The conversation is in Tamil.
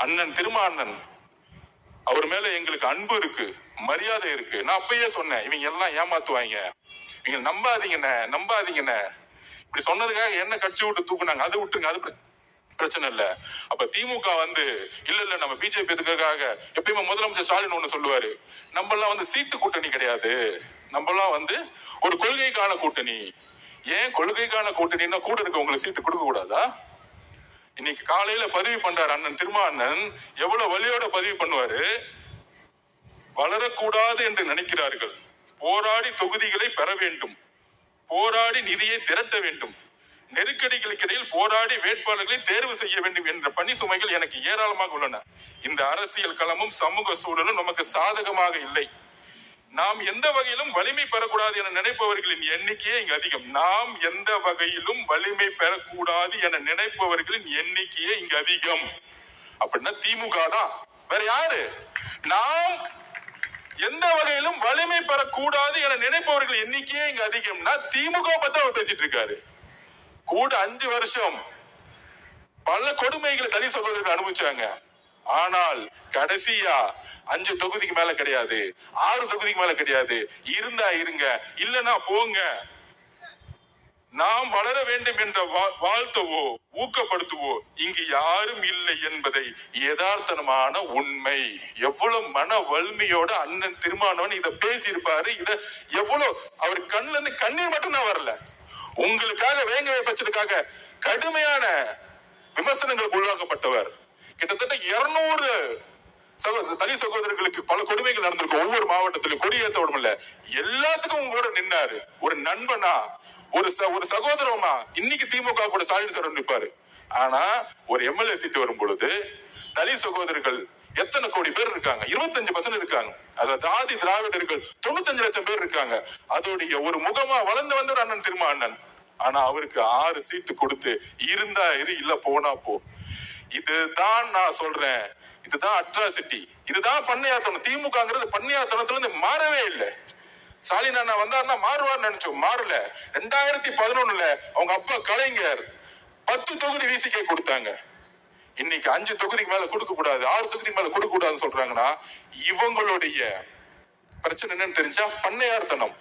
அண்ணன் திருமாண்ணன் அவர் மேல எங்களுக்கு அன்பு இருக்கு, மரியாதை இருக்கு. நான் அப்பயே சொன்னேன், இவங்க எல்லாம் ஏமாத்துவாங்க, இவங்க நம்பாதீங்கண்ணே. இப்படி சொன்னதுக்காக என்ன கட்சி விட்டு தூக்குனாங்க, அதை விட்டுருங்க, அது பிரச்சனை இல்ல. அப்ப திமுக இல்ல நம்ம பிஜேபி எதுக்காக எப்பயுமே முதலமைச்சர் ஸ்டாலின் ஒண்ணு சொல்லுவாரு, நம்ம எல்லாம் சீட்டு கூட்டணி கிடையாது, நம்ம எல்லாம் ஒரு கொள்கைக்கான கூட்டணி. ஏன் கொள்கைக்கான கூட்டணின்னா கூட இருக்க உங்களுக்கு சீட்டு கொடுக்க கூடாதா? இன்னைக்கு காலையில பதிவு பண்றாரு அண்ணன் திருமாண்ணன், எவ்வளவு வலியோட பதிவு பண்ணுவாரு. வளரக்கூடாது என்று நினைக்கிறார்கள், போராடி தொகுதிகளை பெற வேண்டும், போராடி நிதியை திரட்ட வேண்டும், நெருக்கடிகளுக்கு இடையில் போராடி வேட்பாளர்களை தேர்வு செய்ய வேண்டும் என்ற பணி சுமைகள் எனக்கு ஏராளமாக உள்ளன. இந்த அரசியல் களமும் சமூக சூழலும் நமக்கு சாதகமாக இல்லை. நாம் எந்த வகையிலும் வலிமை பெறக்கூடாது என நினைப்பவர்களின் எண்ணிக்கையே இங்கு அதிகம். நாம் எந்த வகையிலும் வலிமை பெறக்கூடாது என நினைப்பவர்களின் எண்ணிக்கையே இங்கு அதிகம். அப்படின்னா திமுக தான், வேற யாரு? நாம் எந்த வகையிலும் வலிமை பெறக்கூடாது என நினைப்பவர்கள் எண்ணிக்கையே இங்கு அதிகம்னா திமுக பத்தி அவர் பேசிட்டு இருக்காரு. கூட 5 வருஷம் பல கொடுமைகளை தனி சகோதரர்கள் அனுபவிச்சாங்க. ஆனால் கடைசியா 5 தொகுதிக்கு மேல கிடையாது, 6 தொகுதிக்கு மேல கிடையாது. இருந்தா இருங்க, இல்லனா போங்க. நாம் வளர வேண்டும் என்ற வாழ்த்தவோ ஊக்கப்படுத்துவோ இங்கு யாரும் இல்லை என்பதை யதார்த்தமான உண்மை. எவ்வளவு மன வலிமையோட அண்ணன் திருமாவளவன் இத பேசியிருப்பாரு. இத எவ்வளவு அவர் கண்ணுல இருந்து கண்ணீர் மட்டும் தான் வரல, உங்களுக்காக வேங்க வைப்பதற்காக கடுமையான விமர்சனங்களுக்கு உள்ளாக்கப்பட்டவர். கிட்டத்தட்ட 200 தனி சகோதரர்களுக்கு பல கொடுமைகள் நடந்திருக்கும். ஒவ்வொரு மாவட்டத்திலும் கொடியேற்ற விடமில்ல, எல்லாத்துக்கும் உங்களோட நின்னாரு. ஒரு நண்பனா, ஒரு சகோதரமா. இன்னைக்கு திமுக கூட ஸ்டாலின் சார் நிற்பாரு. ஆனா ஒரு எம்எல்ஏ சீட்டு வரும் பொழுது தனி சகோதரர்கள் எத்தனை கோடி பேர் இருக்காங்க? 25% இருக்காங்க. அதுல ஜாதி திராவிடர்கள் 95 லட்சம் பேர் இருக்காங்க. அதோடைய ஒரு முகமா வளர்ந்து வந்தவர் அண்ணன் திருமாவளவன். ஆனா அவருக்கு 6 சீட்டு கொடுத்து இருந்தா இரு, இல்ல போனா போ. இதுதான் நான் சொல்றேன், இதுதான் அட்ராசிட்டி, இதுதான் பண்ணையாத்தனம். திமுகங்கிறது பண்ணையாத்தனத்துல இருந்து மாறவே இல்லை. ஸ்டாலின் அண்ணா வந்தாருன்னா மாறுவார் நினைச்சோம், மாறல. 2011 அவங்க அப்பா கலைஞர் 10 தொகுதி விசிகே கொடுத்தாங்க. இன்னைக்கு 5 தொகுதிக்கு மேல கொடுக்க கூடாது, 6 தொகுதிக்கு மேல கொடுக்க கூடாதுன்னு சொல்றாங்கன்னா இவங்களுடைய பிரச்சனை என்னன்னு தெரிஞ்சா பண்ணையார்த்தனம்.